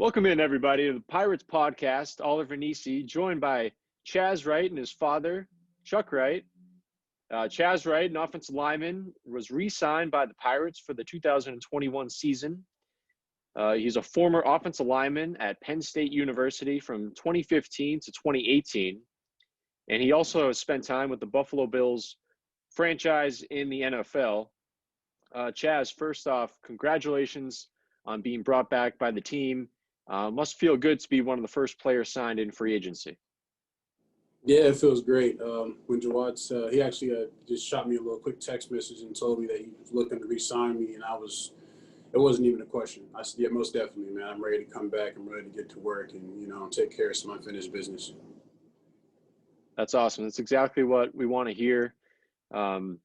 Welcome in, everybody, to the Pirates podcast. Oliver Nissi, joined by Chasz Wright and his father, Chuck Wright. Chasz Wright, an offensive lineman, was re-signed by the Pirates for the 2021 season. He's a former offensive lineman at Penn State University from 2015 to 2018. And he also has spent time with the Buffalo Bills franchise in the NFL. Chasz, first off, congratulations on being brought back by the team. Must feel good to be one of the first players signed in free agency. Yeah, it feels great. When Jawad, he actually just shot me a little quick text message and told me that he was looking to re-sign me, and it wasn't even a question. I said, yeah, most definitely, man. I'm ready to come back. I'm ready to get to work and, take care of some unfinished business. That's awesome. That's exactly what we want to hear. So,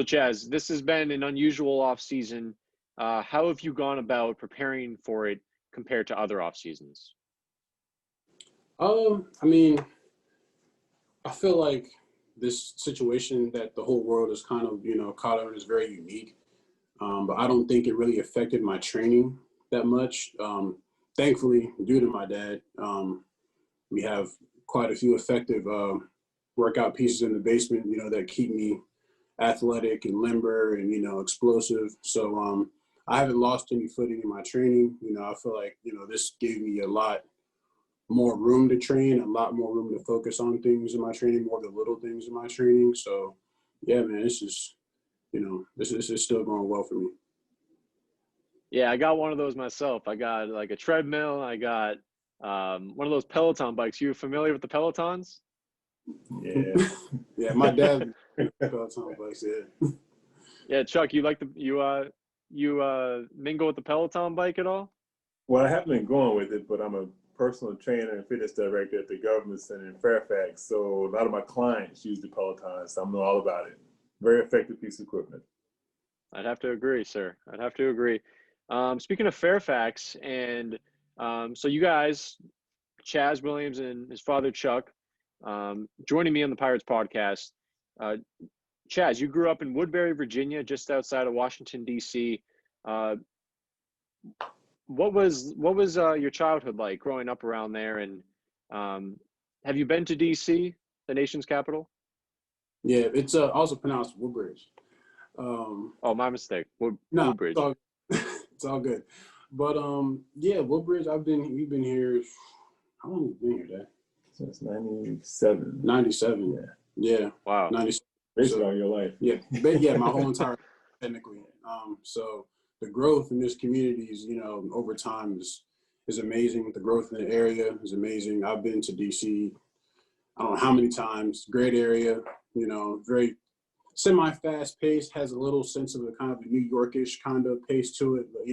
Chasz, this has been an unusual offseason. How have you gone about preparing for it compared to other off seasons? I feel like this situation that the whole world is kind of, caught on is very unique. But I don't think it really affected my training that much. Thankfully, due to my dad, we have quite a few effective workout pieces in the basement, that keep me athletic and limber and, explosive. So I haven't lost any footing in my training. I feel like, this gave me a lot more room to train, a lot more room to focus on things in my training, more of the little things in my training. So, yeah, man, this is still going well for me. Yeah, I got one of those myself. I got like a treadmill. I got one of those Peloton bikes. You familiar with the Pelotons? Yeah. Yeah, my dad Peloton bikes, yeah. Yeah, Chuck, you mingle with the Peloton bike at all? Well, I haven't been going with it, but I'm a personal trainer and fitness director at the government center in Fairfax. So a lot of my clients use the Peloton, so I'm all about it. Very effective piece of equipment. I'd have to agree, sir. I'd have to agree. Speaking of Fairfax, and so you guys, Chaz Williams and his father, Chuck, joining me on the Pirates podcast. Chaz, you grew up in Woodbury, Virginia, just outside of Washington, D.C. What was your childhood like growing up around there? And have you been to D.C., the nation's capital? Yeah, it's also pronounced Woodbridge. Oh, my mistake. Woodbridge. It's all good. But yeah, Woodbridge. We've been here. How long have we been here, Dad? Since 97. 97. Yeah. Wow. 97. Basically all your life. Yeah, yeah, my whole entire life, technically. So the growth in this community is, over time is amazing. The growth in the area is amazing. I've been to DC, I don't know how many times. Great area, very semi-fast paced, has a little sense of a kind of a New Yorkish kind of pace to it. But,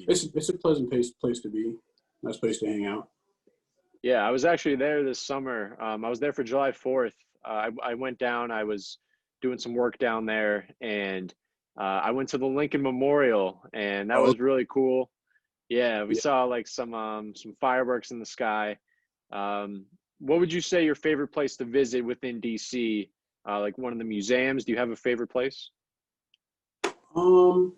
it's a pleasant place to be. Nice place to hang out. Yeah, I was actually there this summer. I was there for July 4th. I went down. I was doing some work down there, and I went to the Lincoln Memorial, and that was really cool. Yeah, we saw like some fireworks in the sky. What would you say your favorite place to visit within DC? Like one of the museums? Do you have a favorite place? I know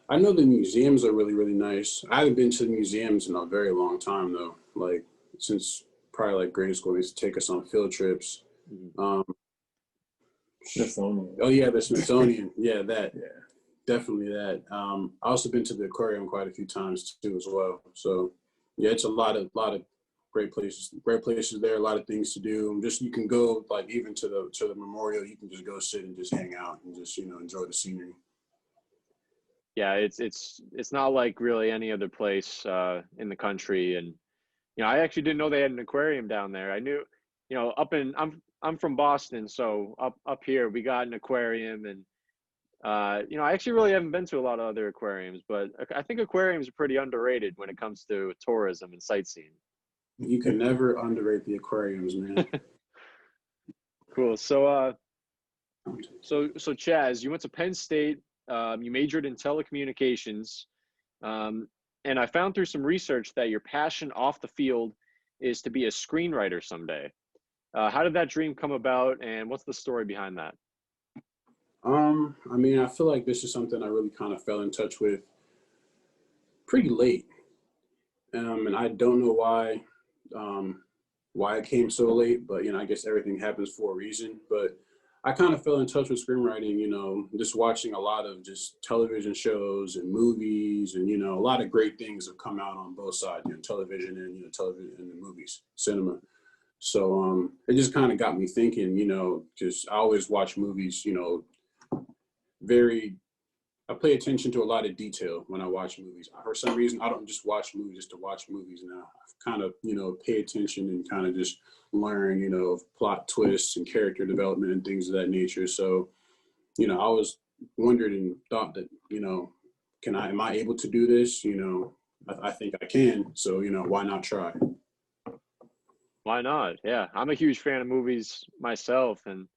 the museums are really, really nice. I haven't been to the museums in a very long time though. Like since probably like grade school, they used to take us on field trips. Smithsonian. Oh yeah, the Smithsonian. Yeah, that. Yeah, definitely that. I also been to the aquarium quite a few times too as well. So yeah, it's a lot of great places there. A lot of things to do. Just you can go like even to the memorial. You can just go sit and just hang out and just enjoy the scenery. Yeah, it's not like really any other place in the country, and I actually didn't know they had an aquarium down there. I knew, I'm from Boston, so up here we got an aquarium, and I actually really haven't been to a lot of other aquariums, but I think aquariums are pretty underrated when it comes to tourism and sightseeing. You can never underrate the aquariums, man. Cool. So Chaz, you went to Penn State. You majored in telecommunications, and I found through some research that your passion off the field is to be a screenwriter someday. How did that dream come about, and what's the story behind that? I feel like this is something I really kind of fell in touch with pretty late. And I don't know why it came so late, but, I guess everything happens for a reason. But I kind of fell in touch with screenwriting, just watching a lot of just television shows and movies, and, a lot of great things have come out on both sides, television and, television and the movies, cinema. So it just kind of got me thinking, because I always watch movies, I pay attention to a lot of detail when I watch movies. For some reason, I don't just watch movies just to watch movies now. I kind of, pay attention and kind of just learn, plot twists and character development and things of that nature. So, I was wondered and thought that, am I able to do this? I think I can. So, why not try? Why not? Yeah, I'm a huge fan of movies myself, and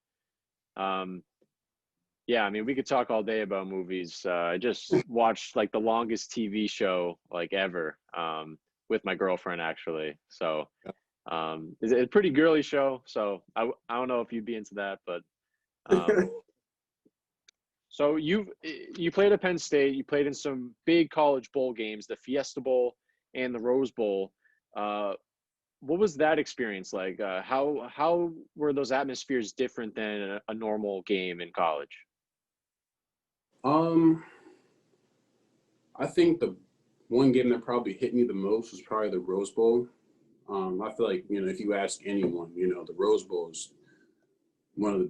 yeah, I mean, we could talk all day about movies. I just watched like the longest TV show like ever with my girlfriend, actually. So it's a pretty girly show. So I don't know if you'd be into that, but so you played at Penn State. You played in some big college bowl games, the Fiesta Bowl and the Rose Bowl. What was that experience like? How were those atmospheres different than a normal game in college? I think the one game that probably hit me the most was probably the Rose Bowl. I feel like, if you ask anyone, the Rose Bowl is one of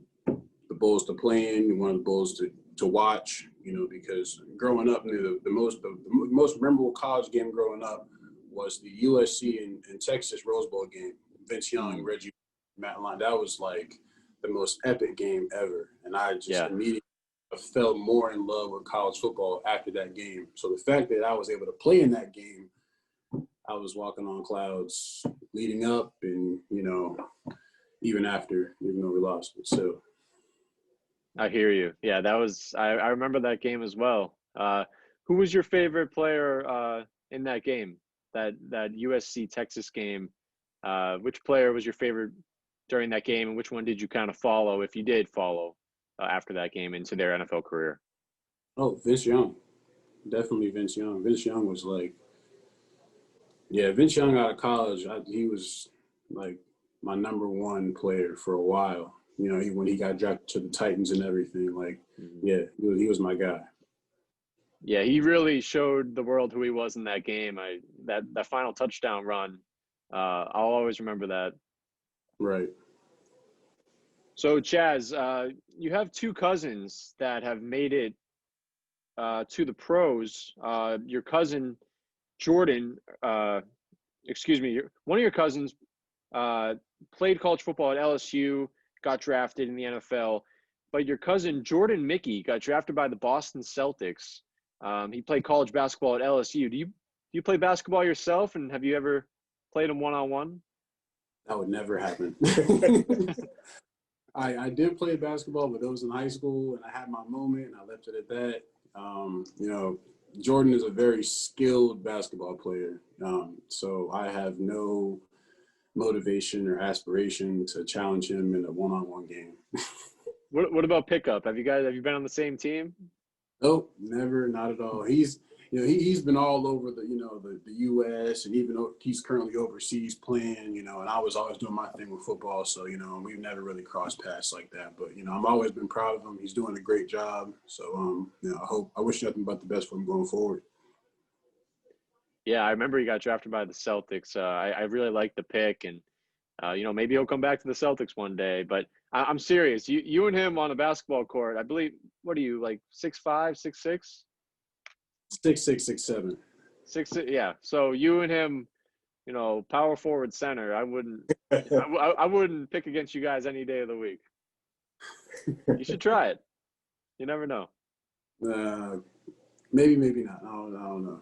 the bowls to play in, one of the bowls to watch, because growing up, the most memorable college game growing up was the USC and Texas Rose Bowl game. Vince Young, Reggie, Matt Line. That was like the most epic game ever. And I just immediately fell more in love with college football after that game. So the fact that I was able to play in that game, I was walking on clouds leading up and, even after, even though we lost. But still. I hear you. Yeah, that was I remember that game as well. Who was your favorite player in that game? That USC Texas game? Which player was your favorite during that game, and which one did you kind of follow, if you did follow, after that game into their NFL career? Oh, Vince Young. Definitely Vince Young. Vince Young was like, Vince Young out of college, he was like my number one player for a while. When he got drafted to the Titans and everything, he was my guy. Yeah, he really showed the world who he was in that game. That final touchdown run, I'll always remember that. Right. So, Chaz, you have two cousins that have made it to the pros. Your cousin, Jordan, one of your cousins played college football at LSU, got drafted in the NFL, but your cousin, Jordan Mickey, got drafted by the Boston Celtics. He played college basketball at LSU. Do you play basketball yourself, and have you ever played them one-on-one? That would never happen. I did play basketball, but it was in high school, and I had my moment, and I left it at that. Jordan is a very skilled basketball player, so I have no motivation or aspiration to challenge him in a one-on-one game. What about pickup? Have you been on the same team? Nope, never, not at all. He's been all over the U.S. and even though he's currently overseas playing, and I was always doing my thing with football. So, we've never really crossed paths like that. But, I've always been proud of him. He's doing a great job. So, I wish nothing but the best for him going forward. Yeah, I remember he got drafted by the Celtics. I really like the pick, and maybe he'll come back to the Celtics one day. But I'm serious. You and him on a basketball court, I believe. What are you, like 6'5", 6'6"? 6'6", 6'7". 6'6", yeah. So you and him, power forward center. I wouldn't pick against you guys any day of the week. You should try it. You never know. Maybe not. I don't know.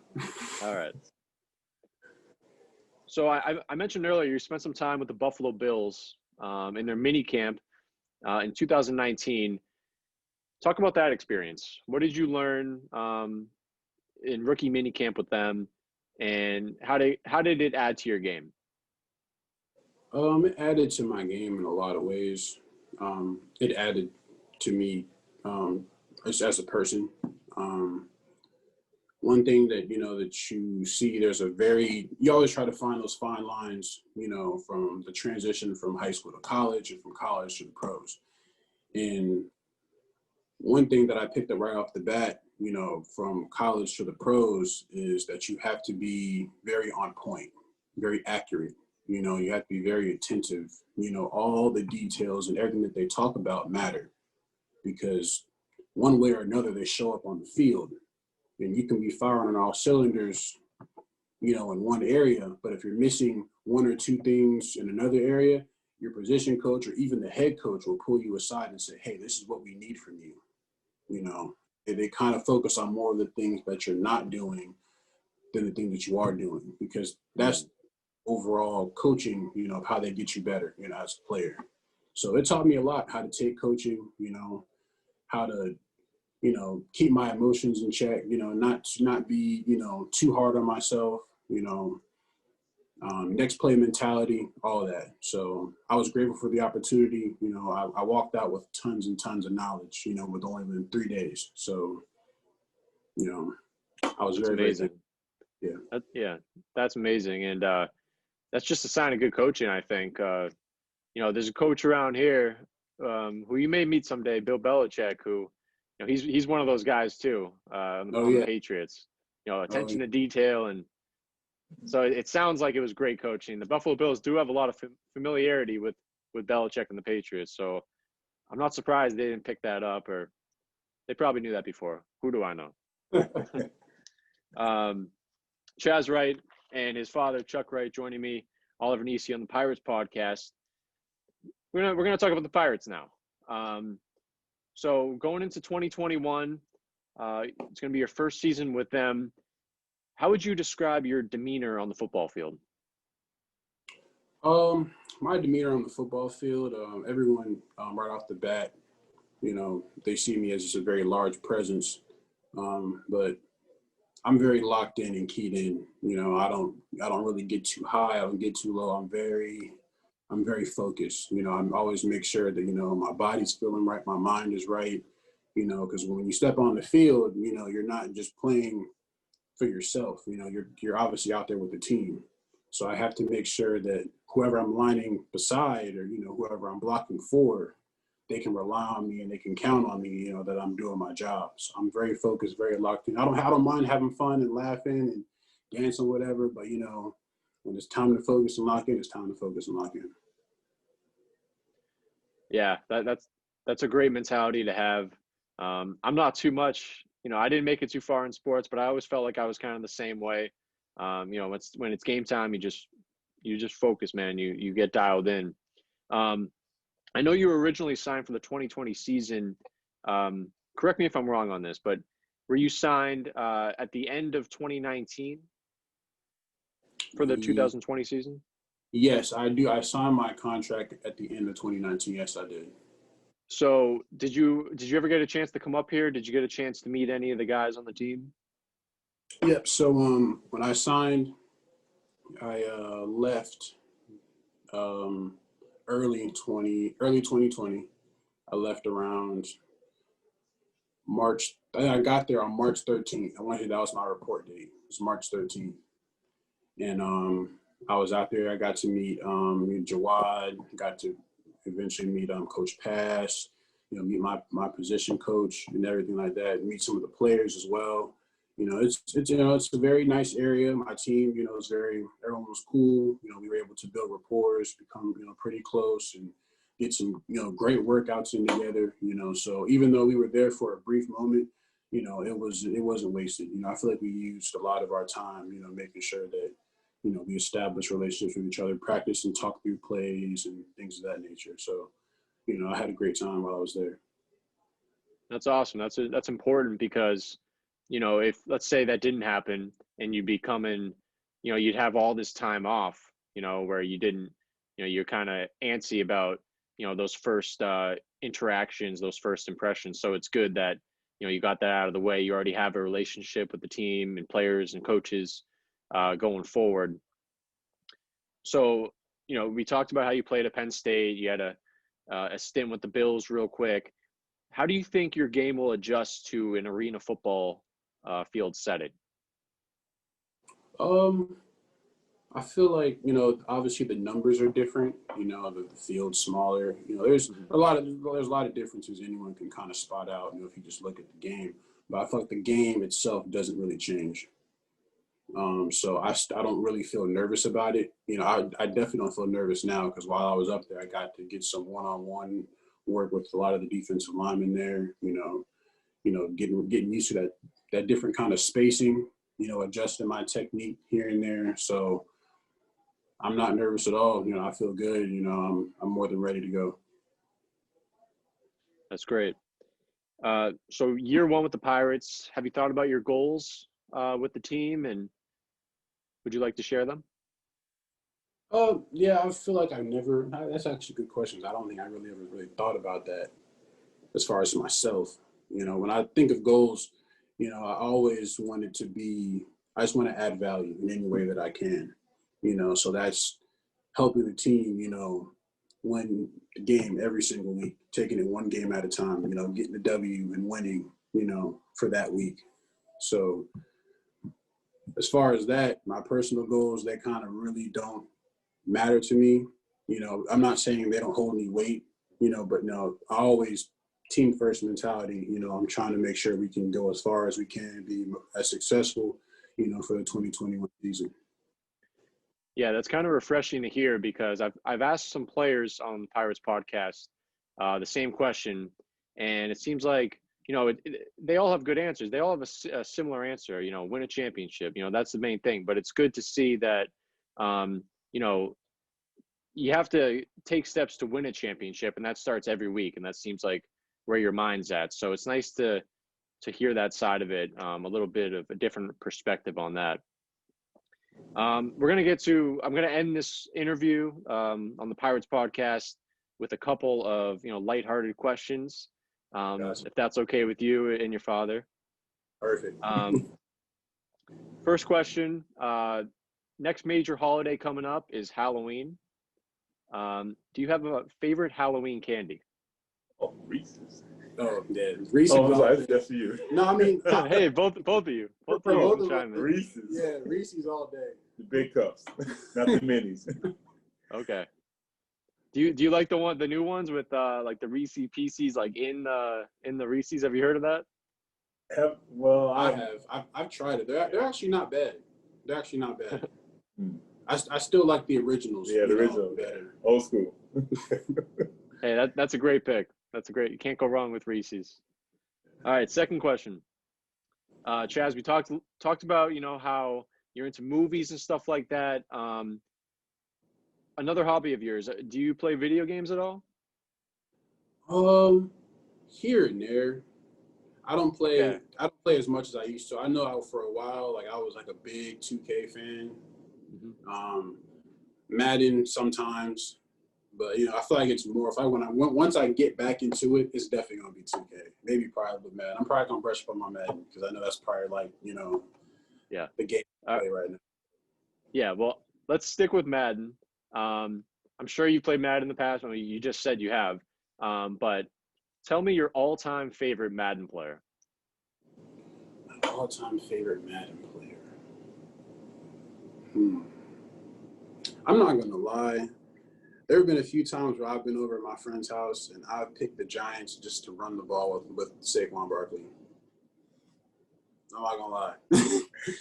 All right. So I mentioned earlier you spent some time with the Buffalo Bills in their mini camp in 2019. Talk about that experience. What did you learn in rookie mini camp with them, and how did it add to your game? It added to my game in a lot of ways. It added to me as a person. one thing that, that you see, you always try to find those fine lines, from the transition from high school to college and from college to the pros. And one thing that I picked up right off the bat, from college to the pros is that you have to be very on point, very accurate. You have to be very attentive. All the details and everything that they talk about matter, because one way or another they show up on the field. And you can be firing on all cylinders, in one area, but if you're missing one or two things in another area, your position coach or even the head coach will pull you aside and say, hey, this is what we need from you. They kind of focus on more of the things that you're not doing than the things that you are doing, because that's overall coaching, of how they get you better, as a player. So it taught me a lot how to take coaching, how to, keep my emotions in check, not be, too hard on myself, next play mentality, all of that. So I was grateful for the opportunity. I walked out with tons and tons of knowledge, with only been 3 days. So, I was That's very amazing. Yeah. That's amazing. And that's just a sign of good coaching, I think. There's a coach around here who you may meet someday, Bill Belichick, who, he's one of those guys too, on the Patriots. Attention to detail, and so it sounds like it was great coaching. The Buffalo Bills do have a lot of familiarity with Belichick and the Patriots, so I'm not surprised they didn't pick that up, or they probably knew that before. Who do I know? Chasz Wright and his father, Chuck Wright, joining me, Oliver Nissi, on the Pirates podcast. We're gonna talk about the Pirates now. So going into 2021, it's gonna be your first season with them. How would you describe your demeanor on the football field? My demeanor on the football field, everyone right off the bat, they see me as just a very large presence, but I'm very locked in and keyed in. I don't really get too high. I don't get too low. I'm very focused. I always make sure that, my body's feeling right. My mind is right, because when you step on the field, you're not just playing for yourself. You're obviously out there with the team. So I have to make sure that whoever I'm lining beside, or, whoever I'm blocking for, they can rely on me and they can count on me, that I'm doing my job. So I'm very focused, very locked in. I don't mind having fun and laughing and dancing, whatever, but when it's time to focus and lock in, it's time to focus and lock in. Yeah, that's a great mentality to have. I'm not too much, I didn't make it too far in sports, but I always felt like I was kind of the same way. When it's game time, you just focus, man. You get dialed in. I know you were originally signed for the 2020 season. Correct me if I'm wrong on this, but were you signed at the end of 2019 for the 2020 season? Yes, I do. I signed my contract at the end of 2019. Yes, I did. So did you ever get a chance to come up here? Did you get a chance to meet any of the guys on the team? Yep. So when I signed, I left early 2020. I left around March. I got there on March 13th. I wanted that was my report date. It was March 13th, and I was out there. I got to meet Jawad. Got to eventually meet Coach Pass. Meet my position coach and everything like that. Meet some of the players as well. It's a very nice area. My team, everyone was cool. We were able to build rapport, become, pretty close, and get some, great workouts in together, so even though we were there for a brief moment, it wasn't wasted. I feel like we used a lot of our time, making sure that, we established relationships with each other, practice and talk through plays and things of that nature. So, I had a great time while I was there. That's awesome. That's important because, if let's say that didn't happen and you becoming, you'd have all this time off, where you didn't, you're kind of antsy about, those first interactions, those first impressions. So it's good that, you got that out of the way. You already have a relationship with the team and players and coaches going forward. So, we talked about how you played at Penn State. You had a stint with the Bills real quick. How do you think your game will adjust to an arena football field setting? Um, I feel like, obviously the numbers are different. The field's smaller. There's Mhm. a lot of differences anyone can kind of spot out. If you just look at the game. But I feel like the game itself doesn't really change. So I don't really feel nervous about it. I definitely don't feel nervous now because while I was up there, I got to get some one-on-one work with a lot of the defensive linemen there. Getting used to that different kind of spacing. Adjusting my technique here and there. So I'm not nervous at all. I feel good. I'm more than ready to go. That's great. So year one with the Pirates, have you thought about your goals with the team, and would you like to share them? Yeah, I feel like that's actually a good question. I don't think I really ever really thought about that as far as myself. When I think of goals, I always wanted to I just want to add value in any way that I can. So that's helping the team, win the game every single week, taking it one game at a time, getting the W and winning, for that week. So as far as that, my personal goals, they kind of really don't matter to me. I'm not saying they don't hold any weight, but no, I always team first mentality. I'm trying to make sure we can go as far as we can, be as successful, for the 2021 season. Yeah, that's kind of refreshing to hear because I've asked some players on the Pirates podcast the same question, and it seems like they all have good answers. They all have a similar answer. Win a championship. That's the main thing. But it's good to see that um, you know you have to take steps to win a championship, and that starts every week. And that seems like where your mind's at. So it's nice to hear that side of it, a little bit of a different perspective on that. I'm going to end this interview on the Pirates podcast with a couple of, lighthearted questions, Gotcha. if that's okay with you and your father. Perfect. First question, next major holiday coming up is Halloween. Do you have a favorite Halloween candy? Oh, Reese's. Oh, yeah. Reese's. Oh, sorry, that's for you. No, I mean. Hey, both of you. Both of you chime in. Reese's. Yeah, Reese's all day. The big cups, not the minis. Okay. Do you like the new ones with like the Reese's Pieces like in the Reese's? Have you heard of that? I have. I've tried it. They're actually not bad. They're actually not bad. I still like the originals. Yeah, the original better. Old school. Hey, that's a great pick. You can't go wrong with Reese's. All right, second question. Chaz, we talked about, how you're into movies and stuff like that. Another hobby of yours, do you play video games at all? Here and there. I don't play. Yeah. I don't play as much as I used to. I know for a while, I was like a big 2K fan. Mm-hmm. Madden sometimes, but I feel like it's more. Once I get back into it, it's definitely gonna be 2K. Maybe probably Madden. I'm probably gonna brush up on my Madden because I know that's probably Yeah, the game I play right now. Yeah, well, let's stick with Madden. I'm sure you played Madden in the past. I mean, you just said you have, but tell me your all-time favorite Madden player. My all-time favorite Madden player. I'm not gonna lie. There have been a few times where I've been over at my friend's house and I've picked the Giants just to run the ball with Saquon Barkley. I'm not gonna lie.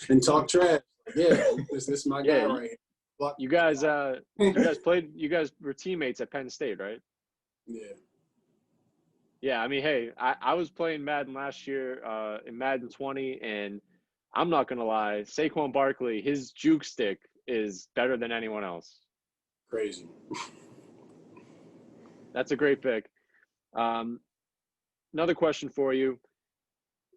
And talk trash. Yeah, this is my guy right here. You guys were teammates at Penn State, right? Yeah. Yeah, I mean, hey, I was playing Madden last year in Madden 20, and I'm not going to lie, Saquon Barkley, his juke stick is better than anyone else. Crazy. That's a great pick. Another question for you.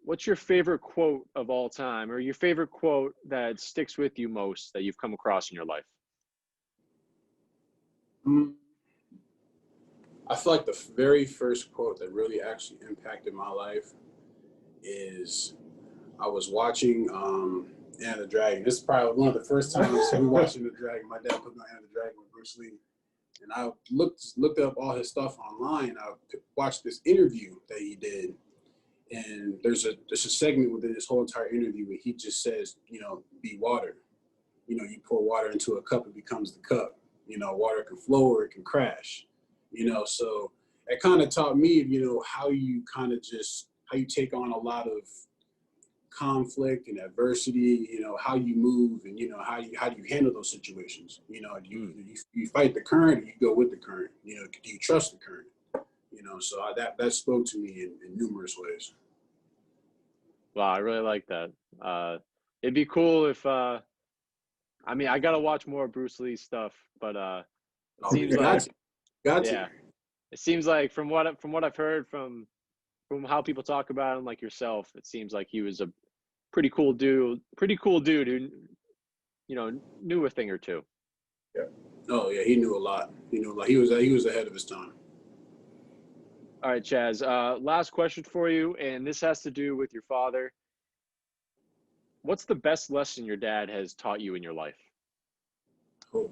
What's your favorite quote of all time, or your favorite quote that sticks with you most that you've come across in your life? I feel like the very first quote that really actually impacted my life is I was watching Enter the Dragon. This is probably one of the first times we watching the Dragon. My dad put me on Enter the Dragon with Bruce Lee. And I looked up all his stuff online. I watched this interview that he did. And there's a segment within this whole entire interview where he just says, be water. you know, you pour water into a cup, it becomes the cup. You know, water can flow or it can crash, you know, so it kind of taught me, you know, how you take on a lot of conflict and adversity, you know, how you move and, you know, how do you handle those situations? You know, do you fight the current or you go with the current? You know, do you trust the current? You know, so that spoke to me in numerous ways. Wow, I really like that. It'd be cool if, I mean, I got to watch more Bruce Lee stuff, but it seems like, yeah, it seems like from what I've heard from how people talk about him, like yourself, it seems like he was a pretty cool dude who, you know, knew a thing or two. Yeah. Oh yeah, he knew a lot. He knew a lot. He was ahead of his time. All right, Chaz. Last question for you, and this has to do with your father. What's the best lesson your dad has taught you in your life? Oh.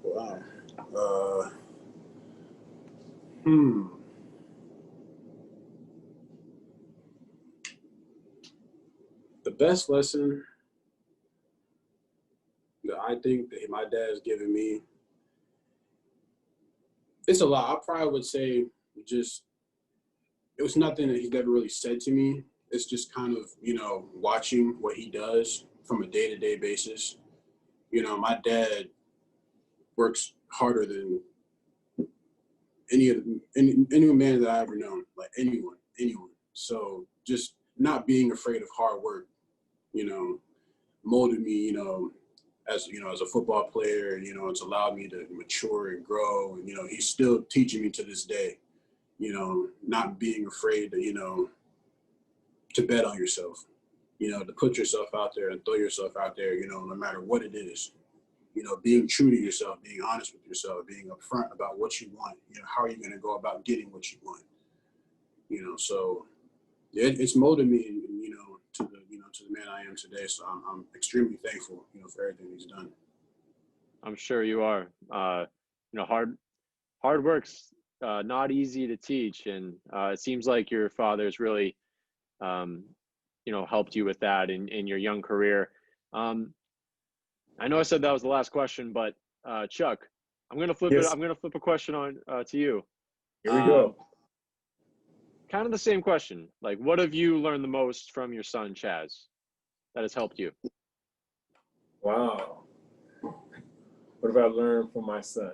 Wow. The best lesson that I think that my dad has given me, it's a lot. I probably would say it was nothing that he's never really said to me. It's just kind of, you know, watching what he does from a day-to-day basis. You know, my dad works harder than any man that I ever known, like anyone. So just not being afraid of hard work, you know, molded me, you know, as a football player, you know, it's allowed me to mature and grow. And, you know, he's still teaching me to this day, you know, not being afraid to, you know, to bet on yourself, you know, to put yourself out there and throw yourself out there, you know, no matter what it is, you know, being true to yourself, being honest with yourself, being upfront about what you want, you know, how are you going to go about getting what you want, you know, so it's molded me, you know, to the man I am today. So I'm extremely thankful, you know, for everything he's done. I'm sure you are. You know, hard work's not easy to teach, and it seems like your father's really, you know, helped you with that in your young career. I know I said that was the last question, but Chuck, I'm gonna flip it. I'm gonna flip a question on to you. Here we go. Kind of the same question. Like, what have you learned the most from your son, Chaz, that has helped you? Wow. What have I learned from my son?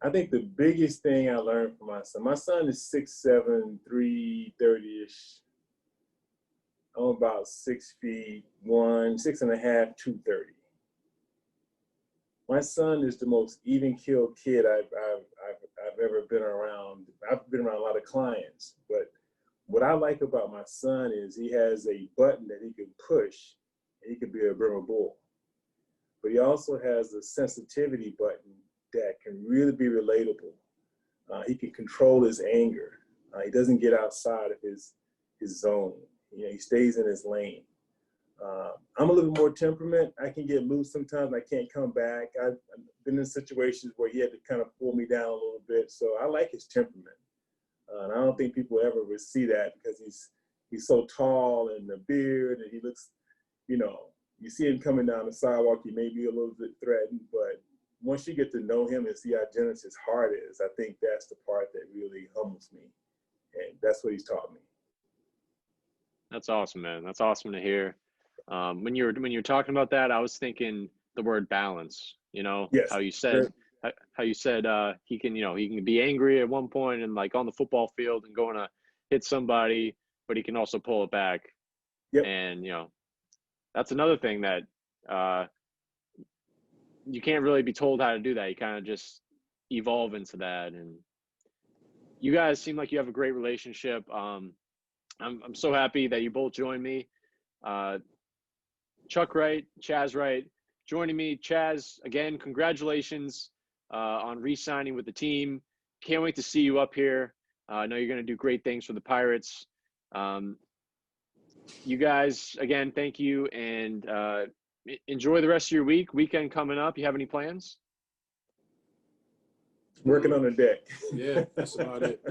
I think the biggest thing I learned from my son is 6'7", 330-ish. I'm about 6'1", 6.5", 230. My son is the most even-keeled kid I've ever been around. I've been around a lot of clients, but what I like about my son is he has a button that he can push, and he can be a Burma bull. But he also has a sensitivity button that can really be relatable. He can control his anger. He doesn't get outside of his zone. You know, he stays in his lane. I'm a little more temperament. I can get loose sometimes. I can't come back. I've been in situations where he had to kind of pull me down a little bit. So I like his temperament. And I don't think people ever would see that because he's so tall and the beard, and he looks, you know, you see him coming down the sidewalk, he may be a little bit threatened, but once you get to know him and see how generous his heart is, I think that's the part that really humbles me. And that's what he's taught me. That's awesome, man. That's awesome to hear. When you're talking about that, I was thinking the word balance. You know, yes, how you said he can be angry at one point and like on the football field and going to hit somebody, but he can also pull it back. Yep. And you know, that's another thing that you can't really be told how to do that. You kind of just evolve into that. And you guys seem like you have a great relationship. I'm so happy that you both joined me. Chuck Wright, Chasz Wright, joining me. Chaz, again, congratulations on re-signing with the team. Can't wait to see you up here. I know you're going to do great things for the Pirates. You guys, again, thank you, and enjoy the rest of your weekend coming up. You have any plans? Working on the deck. Yeah, that's about it.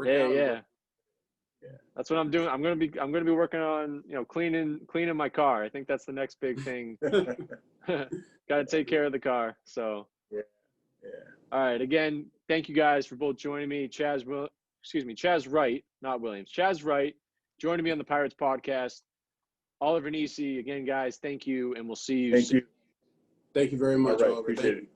Yeah. That's what I'm doing. I'm gonna be working on, cleaning my car. I think that's the next big thing. Got to take care of the car. So Yeah. all right. Again, thank you guys for both joining me. Chasz Wright, not Williams. Chasz Wright joining me on the Pirates podcast. Oliver Nissi, again, guys, thank you, and we'll see you soon. You. Thank you very much, All right, Oliver. appreciate Thank you. it.